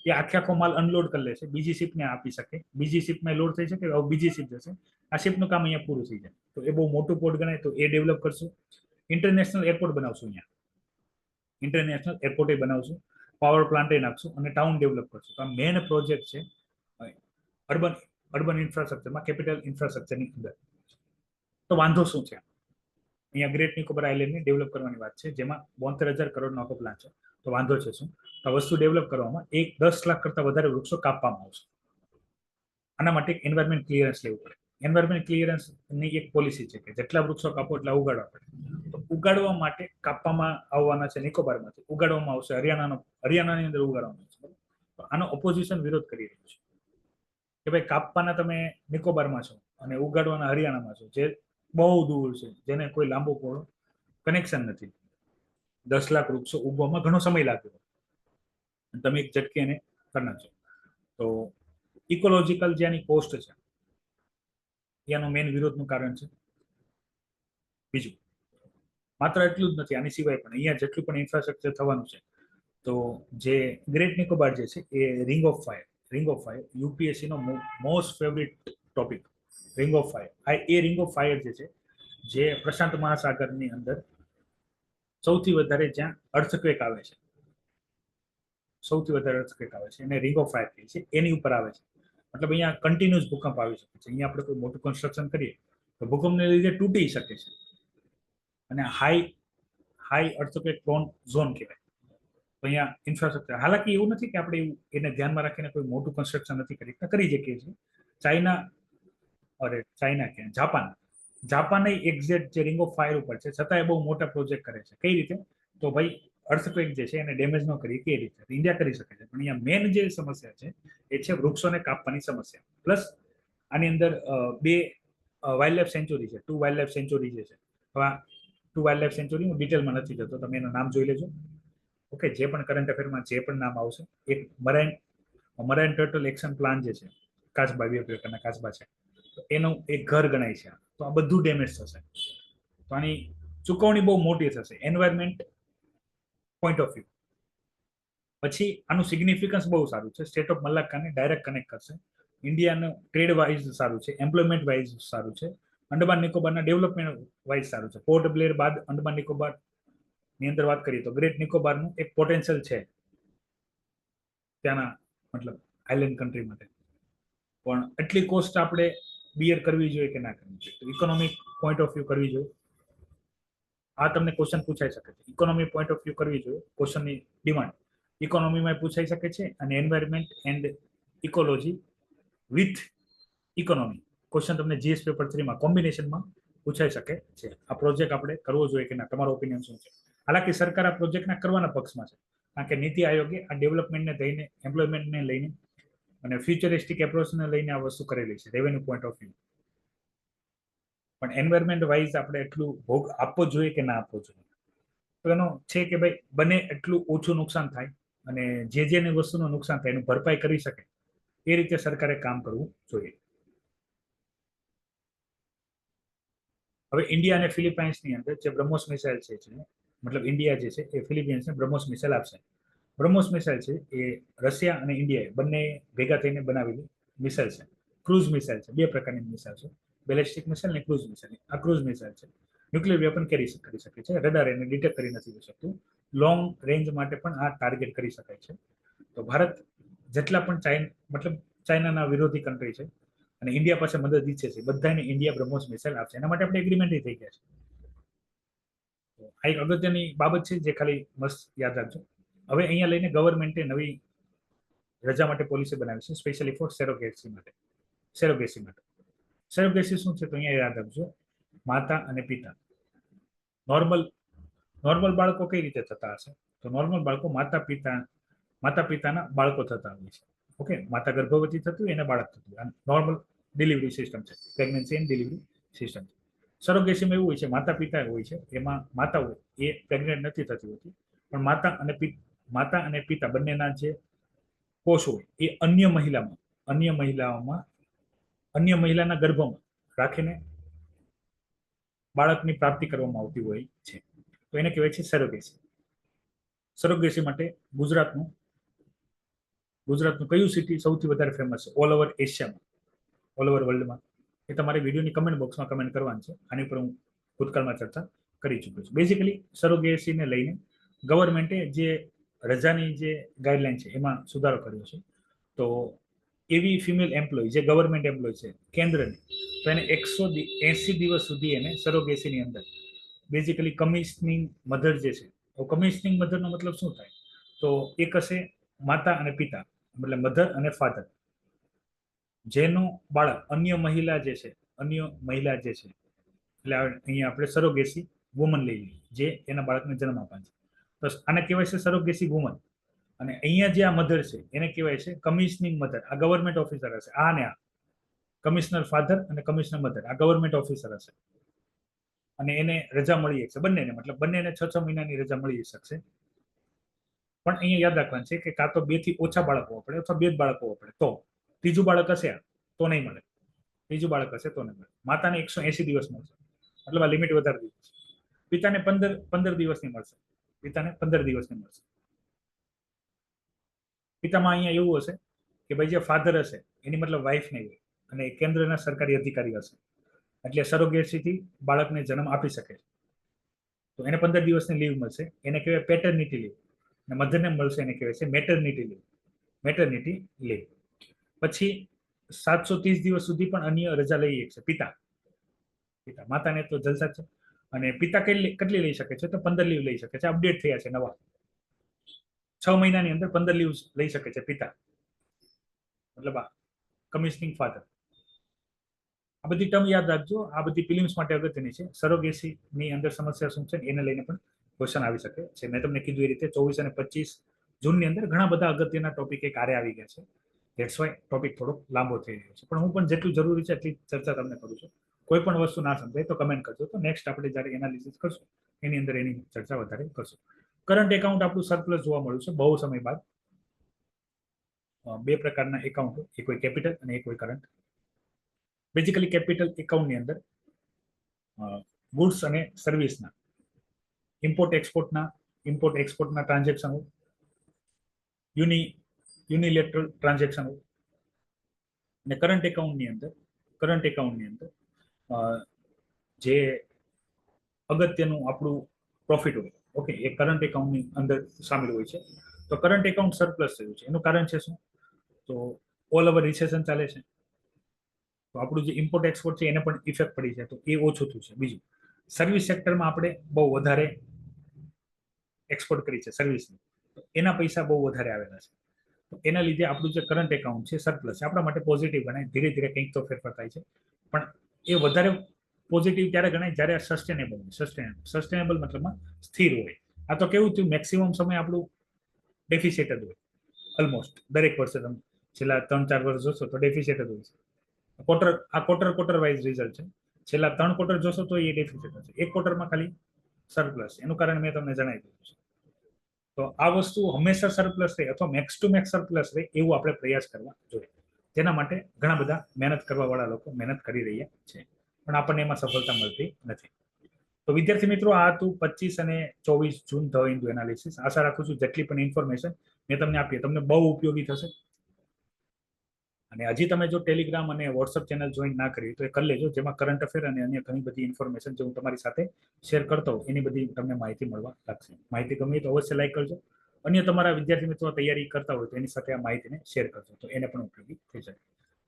એ આખો માલ અનલોડ કરી લેશે, બીજી શિપને આપી શકે, બીજી શિપમાં લોડ થઈ શકે, બીજી શિપ જશે, આ શિપનું કામ અહીંયા પૂરું થઈ જાય. તો એ બહુ મોટું પોર્ટ ગણાય. તો એ ડેવલપ કરશું. ઇન્ટરનેશનલ એરપોર્ટ બનાવશું, અહીંયા ઇન્ટરનેશનલ એરપોર્ટ બનાવશું, પાવર પ્લાન્ટ નાખશું અને ટાઉન ડેવલપ કરશું. તો આ મેઇન પ્રોજેક્ટ છે અર્બન ઇન્ફ્રાસ્ટ્રક્ચરમાં, કેપિટલ ઇન્ફ્રાસ્ટ્રક્ચરની અંદર. તો વાંધો શું છે? અહીંયા ગ્રેટ નિકોબાર આઇલેન્ડને ડેવલપ કરવાની વાત છે, જેમાં 72,000 કરોડનો આખો પ્લાન છે. તો વાંધો છે શું? આ વસ્તુ ડેવલપ કરવામાં 10 લાખ કરતા વધારે વૃક્ષો કાપવામાં આવશે. આના માટે એક એન્વાયરમેન્ટ ક્લિયરન્સ લેવું પડે. એન્વાયરમેન્ટ ક્લિયરન્સની એક પોલિસી છે કે જેટલા વૃક્ષો કાપો એટલા ઉગાડવા પડે. તો ઉગાડવા માટે કાપવામાં આવવાના છે નિકોબારમાંથી, ઉગાડવામાં આવશે હરિયાણાની અંદર ઉગાડવામાં આવશે. તો આનો ઓપોઝિશન વિરોધ કરી રહ્યું છે કે ભાઈ કાપવાના તમે નિકોબારમાં છો અને ઉગાડવાના હરિયાણામાં છો, જે બહુ દૂર છે, જેને કોઈ લાંબો પહોળો કનેક્શન નથી. 10 લાખ વૃક્ષો ઉગવામાં ઘણો સમય લાગ્યો, તમે એક ઝટકે એને કરી નાખશો. તો ઇકોલોજીકલ જે આની કોસ્ટ છે એનું મેઇન વિરોધનું કારણ છે. બીજું માત્ર એટલું જ નથી, આની સિવાય પણ અહીંયા જેટલું પણ ઇન્ફ્રાસ્ટ્રક્ચર થવાનું છે, તો જે ગ્રેટ નિકોબાર જે છે એ રિંગ ઓફ ફાયર યુપીએસસી નો most favourite topic, ring of fire. એ રિંગ ઓફ ફાયર જે છે, જે પ્રશાંત મહાસાગરની અંદર સૌથી વધારે જ્યાં અર્થક્વેક આવે છે, એને રિંગ ઓફ ફાયર કહે છે, એની ઉપર આવે છે. મતલબ અહીંયા કન્ટિન્યુઅસ ભૂકંપ આવી શકે છે. અહીંયા આપણે કોઈ મોટું કન્સ્ટ્રક્શન કરીએ તો ભૂકંપને લીધે તૂટી શકે છે, અને હાઈ અર્થક્વેક પ્રોન ઝોન કહેવાય. તો અહીંયા ઇન્ફ્રાસ્ટ્રક્ચર, હાલાકી એવું નથી કે આપણે એને ધ્યાનમાં રાખીને કોઈ મોટું કન્સ્ટ્રક્શન નથી કરી શકીએ છીએ. જાપાન એક્ઝેક્ટ જે રિંગ ઓફ ફાયર ઉપર છે, છતાં એ બહુ મોટા પ્રોજેક્ટ કરે છે. કઈ રીતે? તો ભાઈ અર્થક્વેક જે છે એને ડેમેજ ન કરીએ કઈ રીતે, ઇન્ડિયા કરી શકે છે. પણ અહીંયા મેન જે સમસ્યા છે એ છે વૃક્ષોને કાપવાની સમસ્યા. પ્લસ આની અંદર 2 વાઇલ્ડ લાઈફ સેન્ચુરી છે, 2 વાઇલ્ડ લાઈફ સેન્ચુરી જે છે. હવે 2 વાઇલ્ડ લાઈફ સેન્ચુરી હું ડિટેલમાં નથી જતો, તમે એનું નામ જોઈ લેજો. ઓકે, જે પણ કરંટ અફેરમાં જે પણ નામ આવશે. એક મરાઇન ટર્ટલ એક્શન પ્લાન જે છે, કાચબા, 2 પ્રકારના કાચબા છે, તો એનું એક ઘર ગણાય છે. તો આ બધું ડેમેજ થશે, તો આની ચુકવણી બહુ મોટી થશે એન્વાયરમેન્ટ પોઈન્ટ ઓફ વ્યૂ. પછી આનું સિગ્નિફિકન્સ બહુ સારું છે, સ્ટેટ ઓફ મલાક્કાને ડાયરેક્ટ કનેક્ટ કરશે. ઇન્ડિયાનું ટ્રેડ વાઇઝ સારું છે, એમ્પ્લોયમેન્ટ વાઇઝ સારું છે, અંડમાન નિકોબારના ડેવલપમેન્ટ વાઇઝ સારું છે. પોર્ટ બ્લેર બાદ અંડમાન નિકોબાર ની અંદર વાત કરીએ તો ગ્રેટ નિકોબારનું એક પોટેન્શિયલ છે ત્યાંના, મતલબ આઇલેન્ડ કન્ટ્રી માટે. પણ એટલી કોસ્ટ આપણે બિયર કરવી જોઈએ કે ના કરવી જોઈએ? તો ઇકોનોમિક પોઈન્ટ ઓફ વ્યૂ કરવી જોઈએ. આ તમને ક્વેશ્ચન પૂછાઈ શકે છે. ઇકોનોમિક પોઈન્ટ ઓફ વ્યૂ કરવી જોઈએ, ક્વેશ્ચનની ડિમાન્ડ ઇકોનોમીમાં પૂછાઈ શકે છે, અને environment and ecology with economy question તમને જીએસ પેપર 3 માં કોમ્બિનેશનમાં પૂછાઈ શકે છે. આ પ્રોજેક્ટ આપણે કરવો જોઈએ કે ના? તમારો ઓપિનિયન શું છે? હાલાકી સરકાર આ પ્રોજેક્ટના કરવાના પક્ષમાં છે, કારણ કે નીતિ આયોગે આ ડેવલપમેન્ટને લઈને, એમ્પ્લોયમેન્ટને લઈને અને ફ્યુચરિસ્ટિક એપ્રોચને લઈને આ વસ્તુ કરેલી છે, રેવન્યુ પોઈન્ટ ઓફ વ્યૂ. પણ એન્વાયરમેન્ટ વાઇઝ આપણે એટલું ભોગ આપવો જોઈએ કે ના આપવો જોઈએ? તો એનો છે કે ભાઈ બને એટલું ઓછું નુકસાન થાય, અને જેની વસ્તુનું નુકસાન થાય એનું ભરપાઈ કરી શકે એ રીતે સરકારે કામ કરવું જોઈએ. હવે ઇન્ડિયા અને ફિલિપાઇન્સની અંદર જે બ્રહ્મોસ મિસાઇલ છે, મતલબ ઇન્ડિયા જે છે એ ફિલિપિન્સને બ્રહ્મોસ મિસાઇલ આપશે. બ્રહ્મોસ મિસાઇલ છે એ રશિયા અને ઇન્ડિયાએ બંને ભેગા થઈને બનાવેલી મિસાઇલ છે. ક્રુઝ મિસાઇલ છે, 2 પ્રકારની મિસાઇલ છે, બેલેસ્ટિક મિસાઇલ અને ક્રુઝ મિસાઇલ. આ ક્રુઝ મિસાઇલ છે, ન્યુક્લિયર વેપન કરી શકે છે, રડાર એને ડિટેક્ટ કરી નથી શકતું. લોંગ રેન્જ માટે પણ આ ટાર્ગેટ કરી શકાય છે. તો ભારત જેટલા પણ ચાઇનાના વિરોધી કન્ટ્રી છે અને ઇન્ડિયા પાસે મદદ ઈચ્છે છે, બધાને ઇન્ડિયા બ્રહ્મોસ મિસાઇલ આપશે. એના માટે આપણે એગ્રીમેન્ટ થઈ ગયા છે. આ એક અગત્યની બાબત છે જે ખાલી મસ્ત યાદ રાખજો. હવે અહીંયા લઈને ગવર્મેન્ટે નવી રજા માટે પોલિસી બનાવી છે, સ્પેશિયલી ફોર સેરોગેસી માટે. સેરોગેસી શું છે? તો અહીંયા યાદ રાખજો, માતા અને પિતા. નોર્મલ બાળકો કઈ રીતે થતા હશે? તો નોર્મલ બાળકો માતા પિતાના બાળકો થતા હોય છે. ઓકે, માતા ગર્ભવતી થતી હોય એને બાળક થતું હોય. નોર્મલ ડિલિવરી સિસ્ટમ છે, પ્રેગ્નન્સી એન્ડ ડિલિવરી સિસ્ટમ. સરોગેસીમાં એવું હોય છે, માતા પિતા હોય છે, એમાં માતા હોય એ પ્રેગ્નેન્ટ નથી થતી હોતી, પણ માતા અને પિતા બંનેના જે કોષ હોય એ અન્ય મહિલાના ગર્ભમાં રાખીને બાળકની પ્રાપ્તિ કરવામાં આવતી હોય છે. તો એને કહેવાય છે સરોગેસી માટે ગુજરાતનું કયું સિટી સૌથી વધારે ફેમસ છે ઓલ ઓવર એશિયામાં, ઓલ ઓવર વર્લ્ડમાં? એ તમારે વિડીયોની કમેન્ટ બોક્સમાં કમેન્ટ કરવાની છે. આની ઉપર હું ભૂતકાળમાં ચર્ચા કરી ચૂક્યો છું. બેઝિકલી સરોગેસીને લઈને ગવર્મેન્ટે જે રજાની જે ગાઈડલાઈન છે એમાં સુધારો કર્યો છે. તો એવી ફિમેલ એમ્પ્લોય જે ગવર્મેન્ટ એમ્પ્લોય છે કેન્દ્રની, તો એને 180 દિવસ સુધી એને સરોગેસીની અંદર બેઝિકલી કમિશનિંગ મધર જે છે, તો કમિશનિંગ મધરનો મતલબ શું થાય? તો એક હશે માતા અને પિતા, મતલબ મધર અને ફાધર, જેનો બાળક અન્ય મહિલા જે છે, અન્ય મહિલા જે છે, એટલે અહીંયા આપણે સરોગેસી વુમન લઈ લઈએ, જે એના બાળકને જન્મ આપે છે. તો આને કહેવાય છે સરોગેસી વુમન. અને અહીંયા જે આ મધર છે એને કહેવાય છે કમિશનિંગ મધર. આ ગવર્મેન્ટ ઓફિસર હશે, આ ને આ કમિશનર ફાધર અને કમિશનર મધર આ ગવર્મેન્ટ ઓફિસર હશે. અને એને રજા મળી શકશે બંનેને, મતલબ બંનેને 6 મહિનાની રજા મળી શકશે. પણ અહીંયા યાદ રાખવાનું છે કે કાં તો 2 થી ઓછા બાળકો આપણે અથવા 2 જ બાળકો આપણે, તો ત્રીજું બાળક હશે તો નહીં મળે. ત્રીજું બાળક હશે તો નહીં મળે. માતાને 180 દિવસ મળશે, મતલબ આ લિમિટ વધારી દીધી છે. પિતાને 15 દિવસની મળશે. પિતાને 15 દિવસની મળશે. પિતામાં અહીંયા એવું હશે કે ભાઈ જે ફાધર હશે એની મતલબ વાઇફ નહીં હોય અને કેન્દ્રના સરકારી અધિકારી હશે, એટલે સરોગેસીથી બાળકને જન્મ આપી શકે છે. તો એને 15 દિવસની લીવ મળશે, એને કહેવાય પેટર્નિટી લીવ. અને મધરને મળશે એને કહેવાય છે મેટર્નિટી લીવ. Maternity leave. પછી 730 દિવસ સુધી પણ અન્ય રજા લઈ શકશે પિતા. માતાને તો જલસા છે. અને પિતા કેટલી લઈ શકે છે? તો 15 લીવ લઈ શકે છે. અપડેટ થયા છે નવા. 6 મહિનાની અંદર 15 લીવ લઈ શકે છે પિતા, મતલબ આ કમિશનિંગ ફાધર. આ બધી ટર્મ યાદ રાખજો, આ બધી ફિલિમ્સ માટે અગત્યની છે. સરોગેસી ની અંદર સમસ્યા શું છે એને લઈને પણ ક્વેશ્ચન આવી શકે છે. મેં તમને કીધું એ રીતે 24 અને 25 જૂનની અંદર ઘણા બધા અગત્યના ટોપિક એક આરે આવી ગયા છે. ધેટ્સ વાય ટોપિક થોડો લાંબો થઈ રહ્યો છે, પણ હું પણ જેટલું જરૂરી છે એટલી ચર્ચા તમને કરું છું. કોઈ પણ વસ્તુ ના સમજાય તો કમેન્ટ કરજો, તો નેક્સ્ટ આપણે જ્યારે એનાલિસિસ કરશું એની અંદર એની ચર્ચા વધારે કરશું. કરંટ એકાઉન્ટ આપણું સરપ્લસ જોવા મળ્યું છે બહુ સમય બાદ. 2 પ્રકારના એકાઉન્ટ, એક હોય કેપિટલ અને એક હોય કરંટ. બેઝિકલી કેપિટલ એકાઉન્ટની અંદર ગુડ્સ અને સર્વિસના ઇમ્પોર્ટ એક્સપોર્ટના ટ્રાન્ઝેક્શન હોય, યુનિલેટરલ ટ્રાન્ઝેક્શન હોય. અને કરંટ એકાઉન્ટની અંદર જે અગત્યનું આપણું પ્રોફિટ હોય, ઓકે, એ કરંટ એકાઉન્ટની અંદર સામેલ હોય છે. તો કરંટ એકાઉન્ટ સરપ્લસ થયું છે, એનું કારણ છે શું? તો ઓલ ઓવર રિસેશન ચાલે છે, તો આપણું જે ઇમ્પોર્ટ એક્સપોર્ટ છે એને પણ ઇફેક્ટ પડી છે, તો એ ઓછું થયું છે. બીજું, સર્વિસ સેક્ટરમાં આપણે બહુ વધારે એક્સપોર્ટ કરી છે સર્વિસની, તો એના પૈસા બહુ વધારે આવેલા છે. તો એના લીધે આપણું જે કરંટ એકાઉન્ટ છે સરપ્લસ છે. આપણા માટે પોઝિટિવ ગણાય. ધીરે ધીરે કંઈક તો ફેરફાર થાય છે, પણ એ વધારે પોઝિટિવ ત્યારે ગણાય જ્યારે સસ્ટેનેબલ હોય. સસ્ટેનેબલ મતલબમાં સ્થિર હોય. આ તો કેવું થયું, મેક્સિમમ સમય આપણું ડેફિસિટ જ હોય ઓલમોસ્ટ દરેક વર્ષે. તમે છેલ્લા 3-4 વર્ષ જોશો તો ડેફિસિટ જ હોય છે. ક્વાર્ટર વાઇઝ રિઝલ્ટ છે. છેલ્લા 3 ક્વાર્ટર જોશો તો એ ડેફિસિટ હશે, એક ક્વાર્ટરમાં ખાલી સરપ્લસ. એનું કારણ મેં તમને જણાવી દીધું છે. તો આ વસ્તુ હંમેશા સરપ્લસ રહે અથવા મેક્સ ટુ મેક્સ સરપ્લસ રહે એવું આપણે પ્રયાસ કરવા જોઈએ. તેના માટે ઘણા બધા મહેનત કરવા વાળા લોકો મહેનત કરી રહ્યા છે, પણ આપણને એમાં સફળતા મળતી નથી. તો વિદ્યાર્થી મિત્રો, આ હતું 25 અને 24 જૂન ધ હિન્દુ એનાલિસિસ. આશા રાખું છું જેટલી પણ ઇન્ફોર્મેશન મેં તમને આપી તમને બહુ ઉપયોગી થશે. અને હજી તમે જો ટેલિગ્રામ અને વોટ્સઅપ ચેનલ જોઈન ના કરી તો એ કરી લેજો, જેમાં કરંટ અફેર અને અન્ય ઘણી બધી ઇન્ફોર્મેશન જે હું તમારી સાથે શેર કરતો હોઉં એની બધી તમને માહિતી મળવા લાગશે. માહિતી ગમી તો અવશ્ય લાઈક કરજો. અન્ય તમારા વિદ્યાર્થી મિત્રો તૈયારી કરતા હોય તો એની સાથે આ માહિતીને શેર કરજો, તો એને પણ ઉપયોગી થઈ શકે.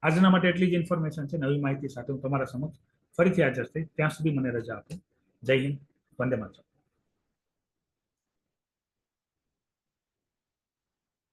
આજના માટે એટલી જ ઇન્ફોર્મેશન છે. નવી માહિતી સાથે હું તમારા સમક્ષ ફરીથી હાજર થઈ. ત્યાં સુધી મને રજા આપો. જય હિન્દ, વંદે માતરમ.